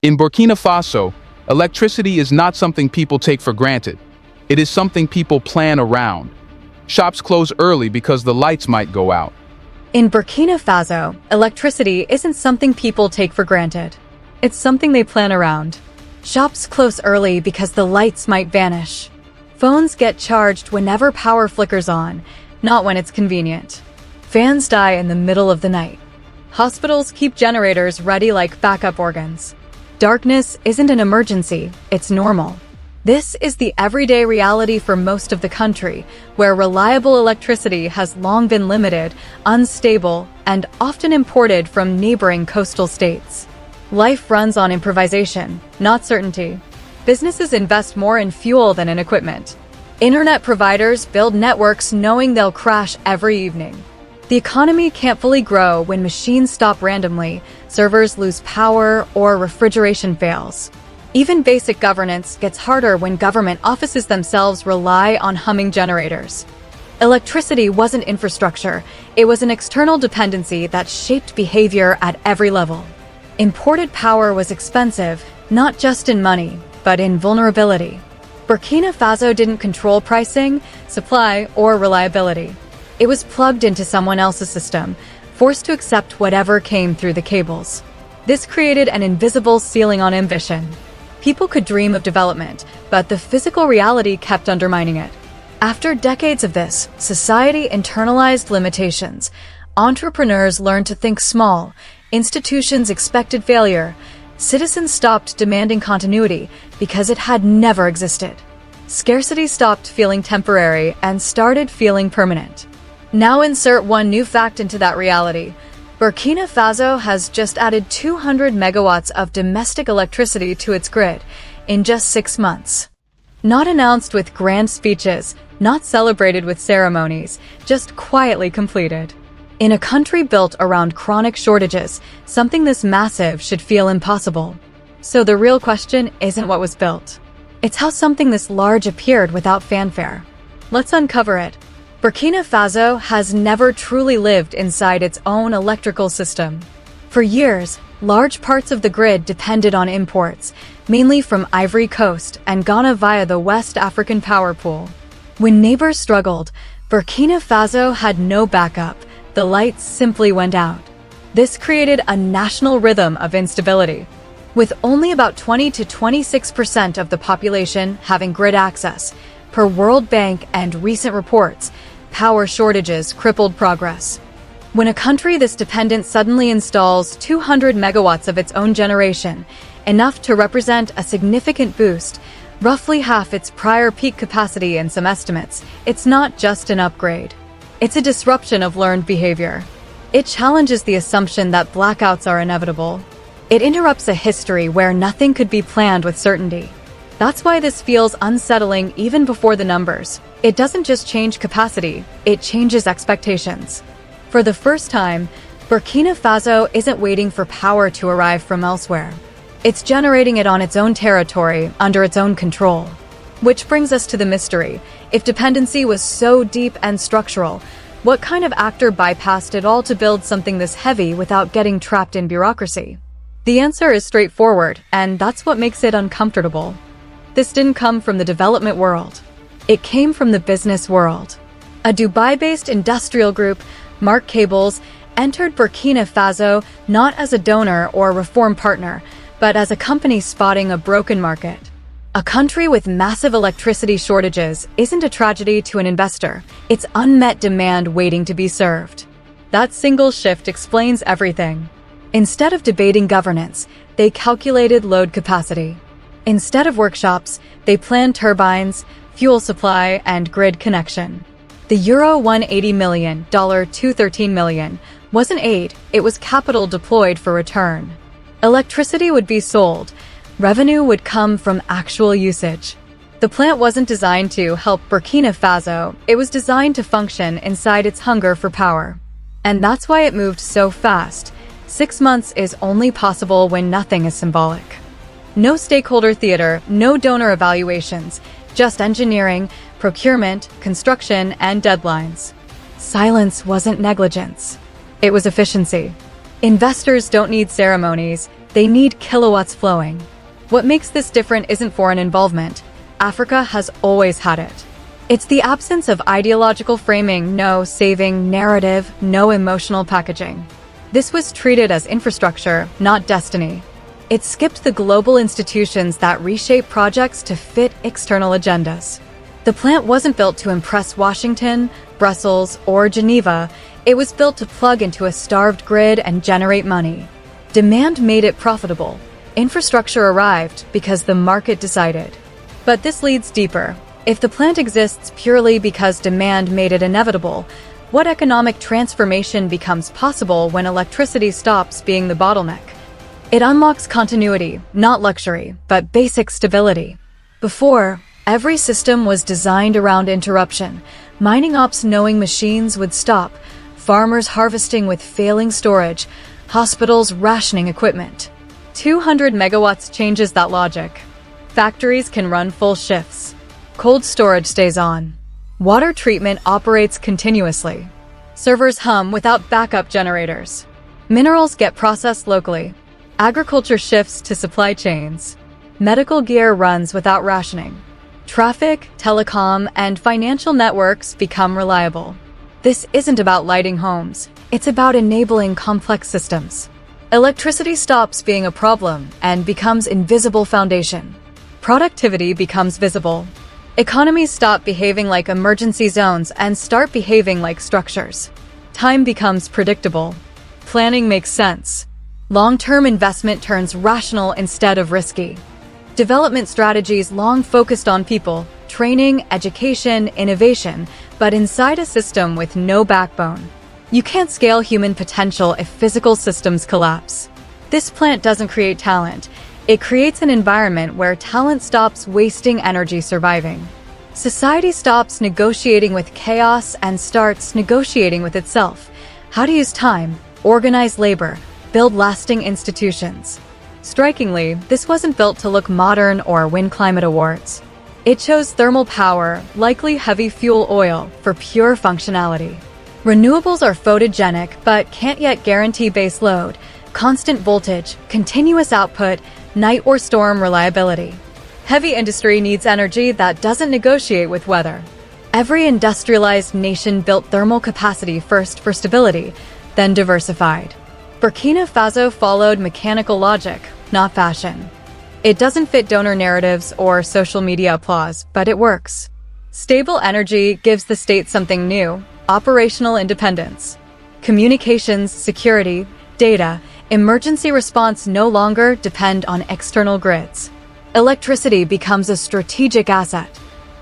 In Burkina Faso, electricity is not something people take for granted. It is something people plan around. Shops close early because the lights might go out. In Burkina Faso, electricity isn't something people take for granted. It's something they plan around. Shops close early because the lights might vanish. Phones get charged whenever power flickers on, not when it's convenient. Fans die in the middle of the night. Hospitals keep generators ready like backup organs. Darkness isn't an emergency, it's normal. This is the everyday reality for most of the country, where reliable electricity has long been limited, unstable, and often imported from neighboring coastal states. Life runs on improvisation, not certainty. Businesses invest more in fuel than in equipment. Internet providers build networks knowing they'll crash every evening. The economy can't fully grow when machines stop randomly, servers lose power, or refrigeration fails. Even basic governance gets harder when government offices themselves rely on humming generators. Electricity wasn't infrastructure, it was an external dependency that shaped behavior at every level. Imported power was expensive, not just in money, but in vulnerability. Burkina Faso didn't control pricing, supply, or reliability. It was plugged into someone else's system, forced to accept whatever came through the cables. This created an invisible ceiling on ambition. People could dream of development, but the physical reality kept undermining it. After decades of this, society internalized limitations. Entrepreneurs learned to think small, institutions expected failure, citizens stopped demanding continuity because it had never existed. Scarcity stopped feeling temporary and started feeling permanent. Now insert one new fact into that reality. Burkina Faso has just added 200 megawatts of domestic electricity to its grid in just 6 months. Not announced with grand speeches, not celebrated with ceremonies, just quietly completed. In a country built around chronic shortages, something this massive should feel impossible. So the real question isn't what was built. It's how something this large appeared without fanfare. Let's uncover it. Burkina Faso has never truly lived inside its own electrical system. For years, large parts of the grid depended on imports, mainly from Ivory Coast and Ghana via the West African power pool. When neighbors struggled, Burkina Faso had no backup. The lights simply went out. This created a national rhythm of instability. With only about 20 to 26% of the population having grid access, per World Bank and recent reports, power shortages crippled progress. When a country this dependent suddenly installs 200 megawatts of its own generation, enough to represent a significant boost, roughly half its prior peak capacity in some estimates, it's not just an upgrade. It's a disruption of learned behavior. It challenges the assumption that blackouts are inevitable. It interrupts a history where nothing could be planned with certainty. That's why this feels unsettling even before the numbers. It doesn't just change capacity, it changes expectations. For the first time, Burkina Faso isn't waiting for power to arrive from elsewhere. It's generating it on its own territory, under its own control. Which brings us to the mystery. If dependency was so deep and structural, what kind of actor bypassed it all to build something this heavy without getting trapped in bureaucracy? The answer is straightforward, and that's what makes it uncomfortable. This didn't come from the development world. It came from the business world. A Dubai-based industrial group, Mark Cables, entered Burkina Faso not as a donor or reform partner, but as a company spotting a broken market. A country with massive electricity shortages isn't a tragedy to an investor. It's unmet demand waiting to be served. That single shift explains everything. Instead of debating governance, they calculated load capacity. Instead of workshops, they planned turbines, fuel supply, and grid connection. The Euro $180 million, $213 million wasn't aid, it was capital deployed for return. Electricity would be sold. Revenue would come from actual usage. The plant wasn't designed to help Burkina Faso, it was designed to function inside its hunger for power. And that's why it moved so fast. 6 months is only possible when nothing is symbolic. No stakeholder theater, no donor evaluations, just engineering, procurement, construction, and deadlines. Silence wasn't negligence. It was efficiency. Investors don't need ceremonies, They need kilowatts flowing. What makes this different isn't foreign involvement. Africa has always had it. It's the absence of ideological framing, no saving narrative, no emotional packaging. This was treated as infrastructure, not destiny. It skipped the global institutions that reshape projects to fit external agendas. The plant wasn't built to impress Washington, Brussels, or Geneva. It was built to plug into a starved grid and generate money. Demand made it profitable. Infrastructure arrived because the market decided. But this leads deeper. If the plant exists purely because demand made it inevitable, what economic transformation becomes possible when electricity stops being the bottleneck? It unlocks continuity, not luxury, but basic stability. Before, every system was designed around interruption, mining ops knowing machines would stop, farmers harvesting with failing storage, hospitals rationing equipment. 200 megawatts changes that logic. Factories can run full shifts. Cold storage stays on. Water treatment operates continuously. Servers hum without backup generators. Minerals get processed locally. Agriculture shifts to supply chains. Medical gear runs without rationing. Traffic, telecom, and financial networks become reliable. This isn't about lighting homes. It's about enabling complex systems. Electricity stops being a problem and becomes invisible foundation. Productivity becomes visible. Economies stop behaving like emergency zones and start behaving like structures. Time becomes predictable. Planning makes sense. Long-term investment turns rational instead of risky. Development strategies long focused on people, training, education, innovation, but inside a system with no backbone. You can't scale human potential if physical systems collapse. This plant doesn't create talent. It creates an environment where talent stops wasting energy surviving. Society stops negotiating with chaos and starts negotiating with itself. How to use time, organize labor, build lasting institutions. Strikingly, this wasn't built to look modern or win climate awards. It chose thermal power, likely heavy fuel oil, for pure functionality. Renewables are photogenic but can't yet guarantee base load, constant voltage, continuous output, night or storm reliability. Heavy industry needs energy that doesn't negotiate with weather. Every industrialized nation built thermal capacity first for stability, then diversified. Burkina Faso followed mechanical logic, not fashion. It doesn't fit donor narratives or social media applause, but it works. Stable energy gives the state something new: operational independence. Communications, security, data, emergency response no longer depend on external grids. Electricity becomes a strategic asset.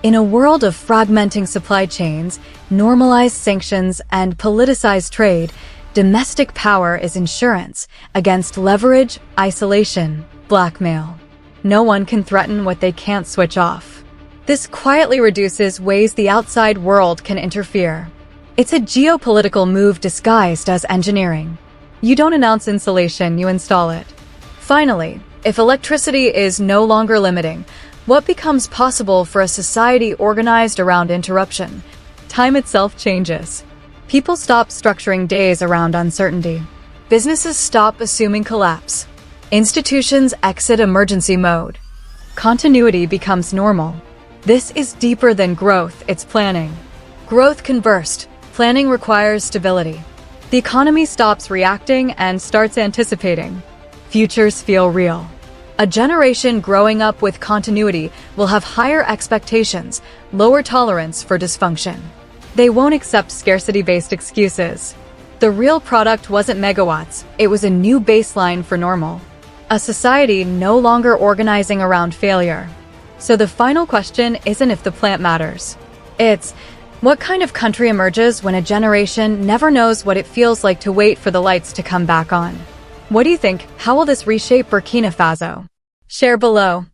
In a world of fragmenting supply chains, normalized sanctions, and politicized trade, domestic power is insurance against leverage, isolation, blackmail. No one can threaten what they can't switch off. This quietly reduces ways the outside world can interfere. It's a geopolitical move disguised as engineering. You don't announce insulation, you install it. Finally, if electricity is no longer limiting, what becomes possible for a society organized around interruption? Time itself changes. People stop structuring days around uncertainty. Businesses stop assuming collapse. Institutions exit emergency mode. Continuity becomes normal. This is deeper than growth, it's planning. Growth can burst. Planning requires stability. The economy stops reacting and starts anticipating. Futures feel real. A generation growing up with continuity will have higher expectations, lower tolerance for dysfunction. They won't accept scarcity-based excuses. The real product wasn't megawatts, it was a new baseline for normal. A society no longer organizing around failure. So the final question isn't if the plant matters. It's, what kind of country emerges when a generation never knows what it feels like to wait for the lights to come back on? What do you think? How will this reshape Burkina Faso? Share below.